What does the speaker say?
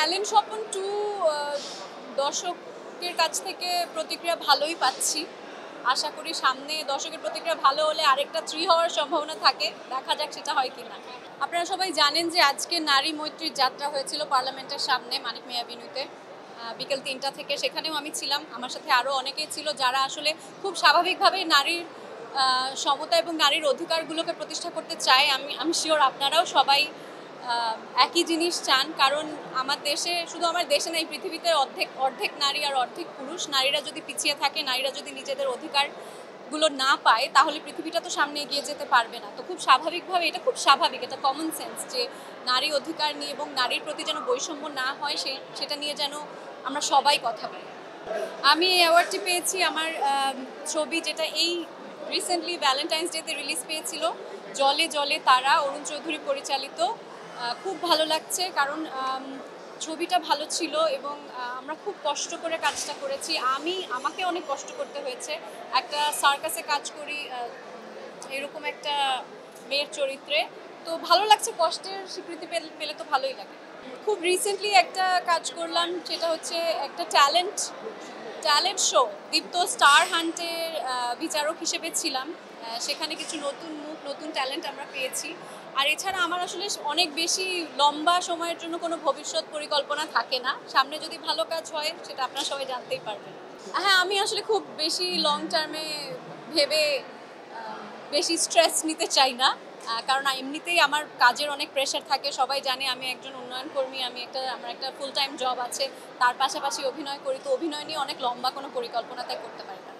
Talent Swapan 2 দর্শকের কাছ থেকে প্রতিক্রিয়া ভালোই পাচ্ছি। আশা করি সামনে দর্শকের প্রতিক্রিয়া ভালো হলে আরেকটা 3 হওয়ার সম্ভাবনা থাকে। দেখা যাক সেটা হয় কিনা। আপনারা সবাই জানেন যে আজকে নারী মৈত্রীর যাত্রা হয়েছিল পার্লামেন্টের সামনে মানিক মিয়া এভিনিউতে বিকেল 3টা থেকে। সেখানেও আমি ছিলাম, আমার সাথে আরও অনেকেই ছিল যারা আসলে খুব স্বাভাবিকভাবেই নারীর সমতা এবং নারীর অধিকারগুলোকে প্রতিষ্ঠা করতে চায়। আমি শিওর আপনারাও সবাই একই জিনিস চান, কারণ আমার দেশে, শুধু আমার দেশে না, এই পৃথিবীতে অর্ধেক নারী আর অর্ধেক পুরুষ। নারীরা যদি পিছিয়ে থাকে, নারীরা যদি নিজেদের অধিকারগুলো না পায়, তাহলে পৃথিবীটা তো সামনে এগিয়ে যেতে পারবে না। তো খুব স্বাভাবিকভাবে, এটা খুব স্বাভাবিক, এটা কমন সেন্স যে নারী অধিকার নিয়ে এবং নারীর প্রতি যেন বৈষম্য না হয় সেটা নিয়ে যেন আমরা সবাই কথা বলি। আমি এই অ্যাওয়ার্ডটি পেয়েছি আমার ছবি, যেটা এই রিসেন্টলি ভ্যালেন্টাইন্স ডেতে রিলিজ পেয়েছিল, জলে জলে তারা, অরুণ চৌধুরী পরিচালিত। খুব ভালো লাগছে, কারণ ছবিটা ভালো ছিল এবং আমরা খুব কষ্ট করে কাজটা করেছি। আমাকে অনেক কষ্ট করতে হয়েছে। একটা সার্কাসে কাজ করি, এরকম একটা মেয়ের চরিত্রে। তো ভালো লাগছে, কষ্টের স্বীকৃতি পেলে তো ভালোই লাগে। খুব রিসেন্টলি একটা কাজ করলাম, সেটা হচ্ছে একটা ট্যালেন্ট শো, দীপ্ত স্টার হান্টের বিচারক হিসেবে ছিলাম। সেখানে কিছু নতুন মুখ, নতুন ট্যালেন্ট আমরা পেয়েছি। আর এছাড়া আমার আসলে অনেক বেশি লম্বা সময়ের জন্য কোনো ভবিষ্যৎ পরিকল্পনা থাকে না। সামনে যদি ভালো কাজ হয় সেটা আপনারা সবাই জানতেই পারবেন। হ্যাঁ, আমি আসলে খুব বেশি লং টার্মে ভেবে বেশি স্ট্রেস নিতে চাই না, কারণ এমনিতেই আমার কাজের অনেক প্রেশার থাকে। সবাই জানে আমি একজন উন্নয়ন কর্মী, আমার একটা ফুল টাইম জব আছে, তার পাশাপাশি অভিনয় করি। তো অভিনয় নিয়ে অনেক লম্বা কোনো পরিকল্পনা তাই করতে পারি না।